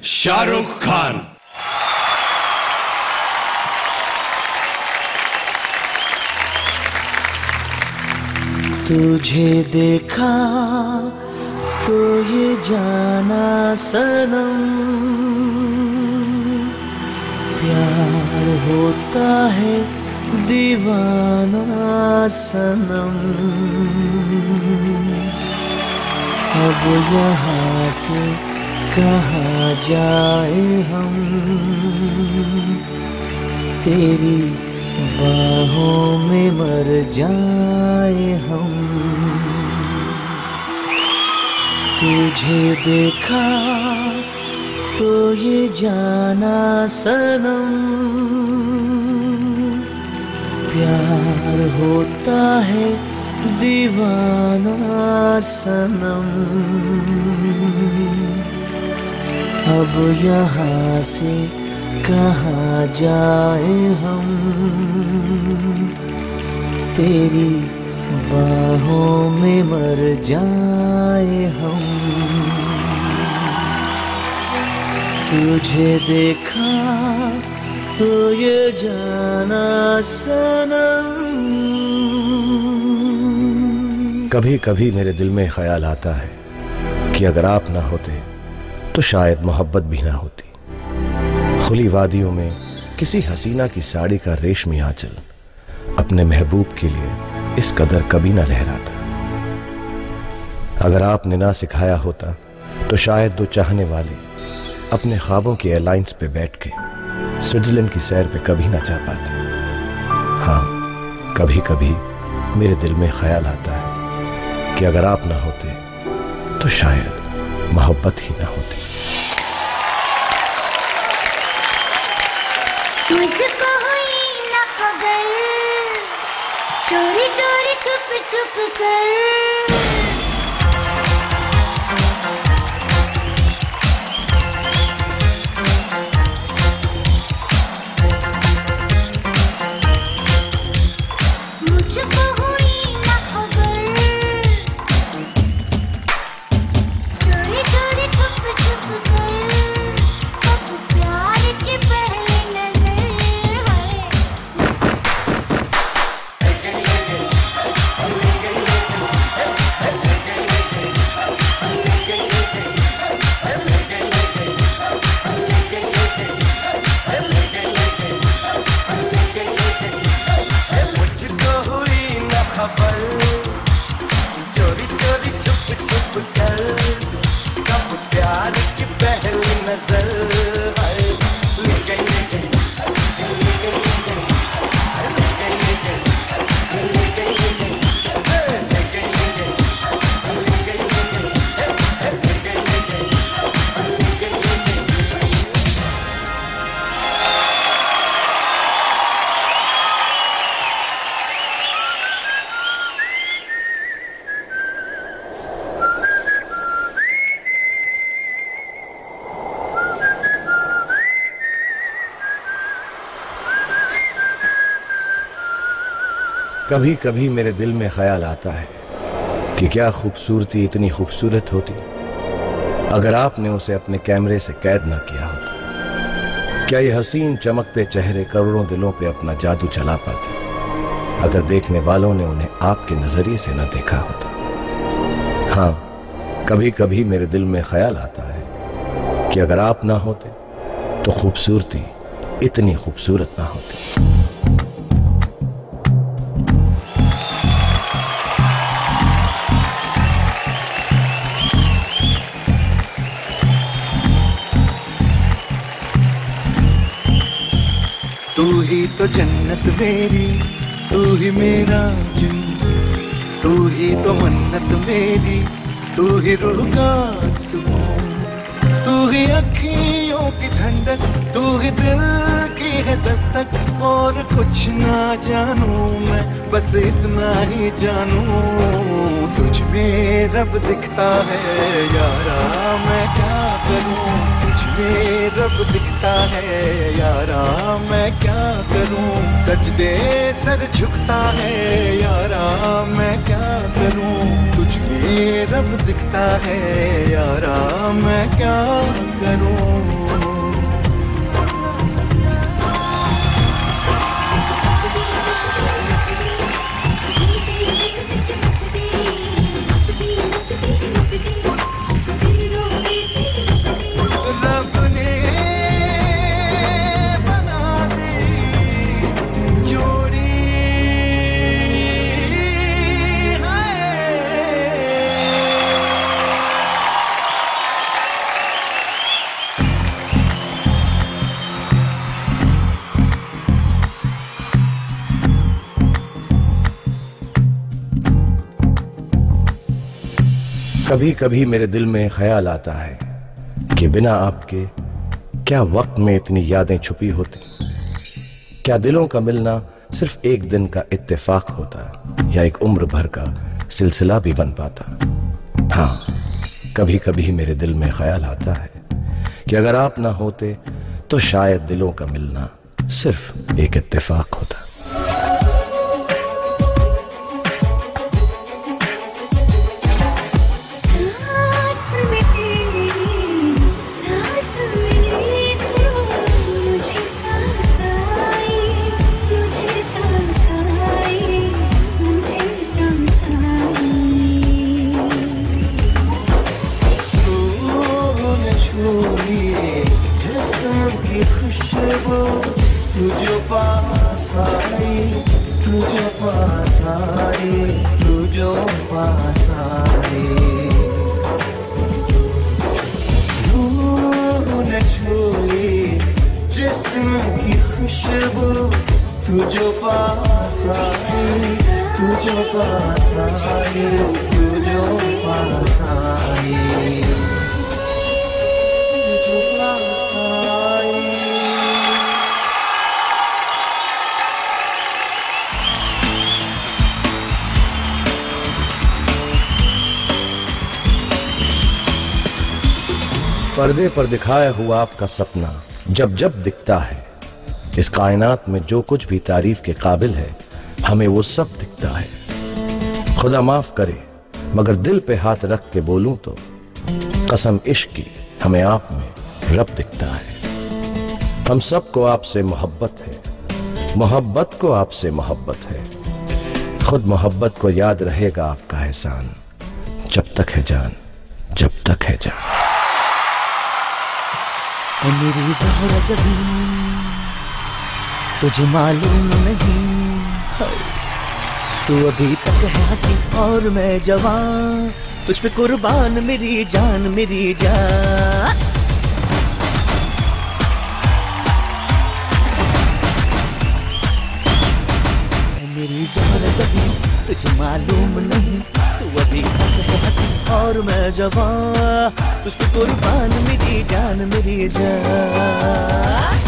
शाहरुख खान। तुझे देखा तो ये जाना सनम, प्यार होता है दीवाना सनम। अब यहाँ से कहाँ जाए हम, तेरी बाहों में मर जाए हम। तुझे देखा तो ये जाना सनम, प्यार होता है दीवाना सनम। अब यहाँ से कहाँ जाए हम, तेरी बाहों में मर जाए हम। तुझे देखा तो ये जाना सनम। कभी कभी मेरे दिल में ख्याल आता है कि अगर आप ना होते तो शायद मोहब्बत भी ना होती। खुली वादियों में किसी हसीना की साड़ी का रेशमी आंचल अपने महबूब के लिए इस कदर कभी ना लहराता। अगर आपने ना सिखाया होता तो शायद दो चाहने वाले अपने ख्वाबों की एयरलाइंस पे बैठ के स्विट्जरलैंड की सैर पे कभी ना जा पाते। हाँ, कभी कभी मेरे दिल में ख्याल आता है कि अगर आप ना होते तो शायद मोहब्बत ही ना होती। मुझको हुई न खबर, चोरी चोरी छुप छुप कर। मुझको हुई न खबर, चोरी चोरी छुप छुप कर। अब प्यार की पहली नजर है। मुझको हुई न खबर, चोरी चोरी छुप छुप कर। कब प्यार की पहली नजर है। ले गई ले गई, ले गई ले गई, ले गई ले गई, ले गई ले गई, ले गई ले गई, ले गई ले गई, ले गई ले गई, ले गई। कभी कभी मेरे दिल में ख्याल आता है कि क्या खूबसूरती इतनी खूबसूरत होती अगर आपने उसे अपने कैमरे से कैद ना किया होता। क्या ये हसीन चमकते चेहरे करोड़ों दिलों पे अपना जादू चला पाते अगर देखने वालों ने उन्हें आपके नजरिए से न देखा होता। हाँ, कभी कभी मेरे दिल में ख्याल आता है कि अगर आप ना होते तो खूबसूरती इतनी खूबसूरत ना होती। तू ही तो जन्नत मेरी, तू ही मेरा जुन, तू ही तो मन्नत मेरी, तू ही रूह का सुकून, तू ही अखियों की ठंडक, तू ही दिल की है दस्तक। और कुछ ना जानूं मैं, बस इतना ही जानूं, तुझ में रब दिखता है यारा, मैं क्या करूं। तुझ में रब दिखता है यारा, मैं क्या करूं। सजदे सर झुकता है यारा, मैं क्या करूं। तुझ में रब दिखता है यारा, मैं क्या करूं। कभी कभी मेरे दिल में ख्याल आता है कि बिना आपके क्या वक्त में इतनी यादें छुपी होती, क्या दिलों का मिलना सिर्फ एक दिन का इत्तेफाक होता या एक उम्र भर का सिलसिला भी बन पाता। हाँ, कभी कभी मेरे दिल में ख्याल आता है कि अगर आप ना होते तो शायद दिलों का मिलना सिर्फ एक इत्तेफाक होता। तुझे पास आई, तुझे पास आई, तुझे पास आई, तूने छुई जिस्म की खुशबू, तुझे पास आई, तुझे पास आई, तुझे पास आई, तुझे पास आई। पर्दे पर दिखाया हुआ आपका सपना जब जब दिखता है, इस कायनात में जो कुछ भी तारीफ के काबिल है हमें वो सब दिखता है। खुदा माफ करे मगर दिल पे हाथ रख के बोलूं तो कसम इश्क की हमें आप में रब दिखता है। हम सबको आपसे मोहब्बत है, मोहब्बत को आपसे मोहब्बत है, खुद मोहब्बत को याद रहेगा आपका एहसान, जब तक है जान, जब तक है जान। मेरी ज़हरा जबी तुझे मालूम नहीं, तू अभी तक है हंसी और मैं जवान, तुझ पे कुर्बान मेरी जान, मेरी जान। मेरी ज़हरा जबी तुझे मालूम नहीं, तू अभी तक है हंसी और मैं जवान, तुझ पे कुर्बान मेरी जान, मेरी जान।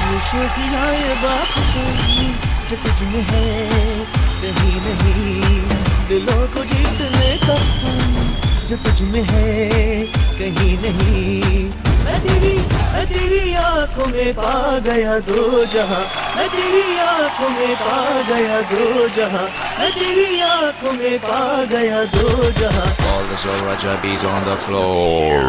ये शोखियाँ ये बात जो तुझ में है कहीं नहीं, दिलों को जीतने का जो तुझ में है कहीं नहीं। मैं तेरी आंखों में पा गया दो जहां, मैं तेरी आंखों में पा गया दो जहां, मैं तेरी आंखों में पा गया दो जहां। All the Zora Jabbies on the floor.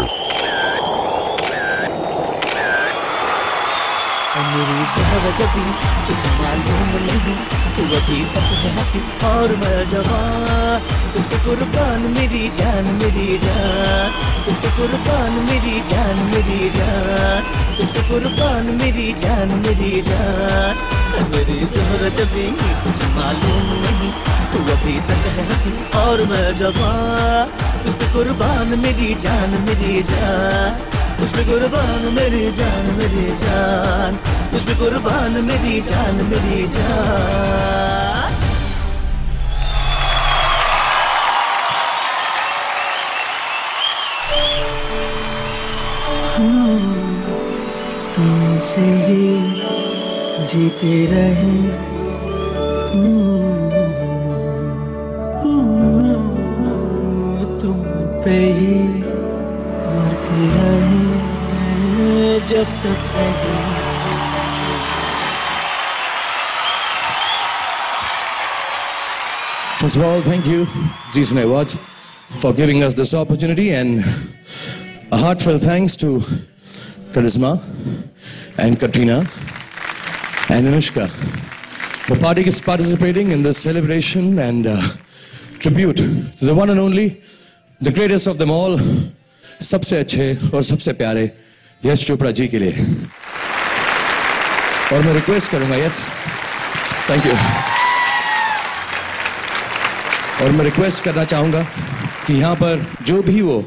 मेरी ज़हरा जबी तुझे मालूम नहीं, तू अभी तक है हंसी और मैं जवान, तुझ पे कुर्बान मेरी जान, मेरी जान, तुझ पे कुर्बान मेरी जान, मेरी जान, तुझ पे कुर्बान मेरी जान, मेरी जान। मेरी ज़हरा जबी तुझे मालूम नहीं, तू अभी तक है हंसी और मैं जवान, तुझ पे कुर्बान मेरी जान, मेरी जान, तुझ पे कुर्बान मेरी जान, मेरी जान, तुझ पे कुर्बान मेरी जान, मेरी जान। तुमसे ही जीते रहे, तुम पे ही मरते रहे जब तक है जी। First of all, thank you, Zee Cine Awards, for giving us this opportunity, and a heartfelt thanks to Karisma and Katrina and Anushka for participating in this celebration and tribute to the one and only, the greatest of them all, सबसे अच्छे और सबसे प्यारे यश चोपड़ा जी के लिए। और मैं request करूंगा, यस, थैंक यू, और मैं रिक्वेस्ट करना चाहूंगा कि यहाँ पर जो भी वो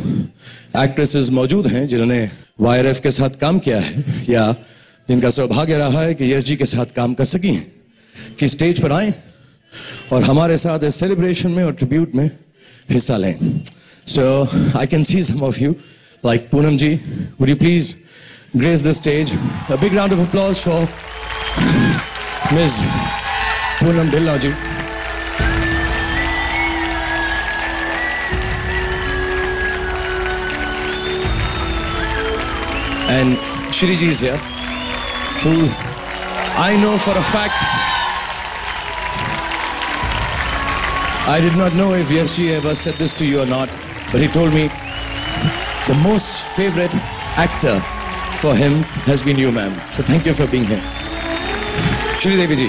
एक्ट्रेसेस मौजूद हैं जिन्होंने YRF के साथ काम किया है या जिनका सौभाग्य रहा है कि यश जी के साथ काम कर सकी हैं, कि स्टेज पर आएं और हमारे साथ इस सेलिब्रेशन में और ट्रिब्यूट में हिस्सा लें। So I can see some of you like Poonam ji, would you please grace the stage? A big round of applause for Ms. Poonam Dhillon ji. And Shri ji is here, who I know for a fact, I did not know if Yash ji ever said this to you or not, but he told me the most favorite actor for him has been you, ma'am. So thank you for being here. Shri Devi ji.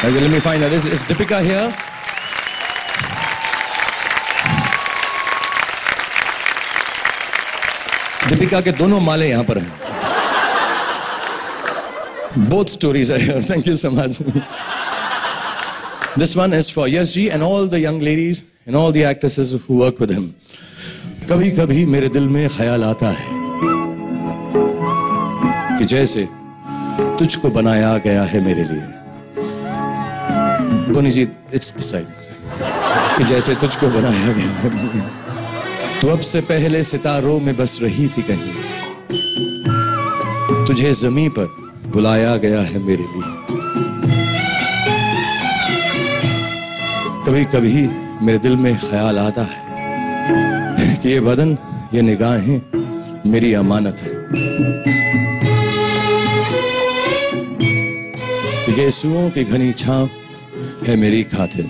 Okay, let me find out. Is Deepika here? Deepika के दोनों माले यहाँ पर हैं. Both stories are here. Thank you so much. This one is for Yash ji and all the young ladies and all the actresses who work with him. कभी कभी मेरे दिल में ख्याल आता है कि जैसे तुझको बनाया गया है मेरे लिए. बोनी जी, it's the side. कि जैसे तुझको बनाया गया है. तो अब से पहले सितारों में बस रही थी कहीं, तुझे ज़मीं पर बुलाया गया है मेरे लिए. कभी कभी मेरे दिल में ख्याल आता है कि ये बदन, ये निगाहें मेरी अमानत है. ये सुओं की घनी छांव है मेरी खातिर.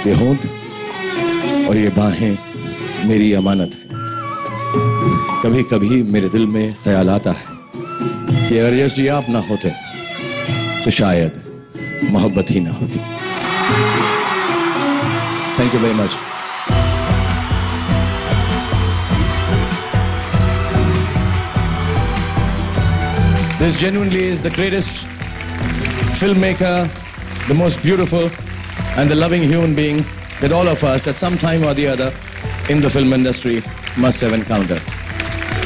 ये होंठ और ये बाहें मेरी अमानत है. कभी कभी मेरे दिल में ख्याल आता है कि अगर यश जी आप ना होते तो शायद मोहब्बत ही ना होती. Thank you very much. This genuinely is the greatest filmmaker, the most beautiful and the loving human being that all of us at some time or the other in the film industry must have encountered.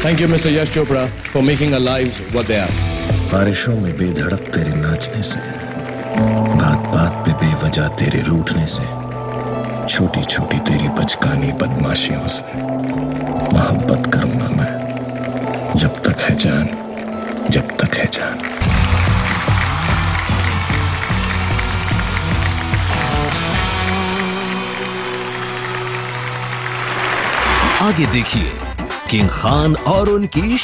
Thank you, Mr. Yash Chopra, for making our lives what they are. बारिशों में बेधड़क तेरे नाचने से, बात बात पे बेवजह तेरे रूठने से, छोटी छोटी तेरी बचकानी बदमाशियों से मोहब्बत करूंगा मैं, जब तक है जान, जब तक है जान. आगे देखिए किंग खान और उनकी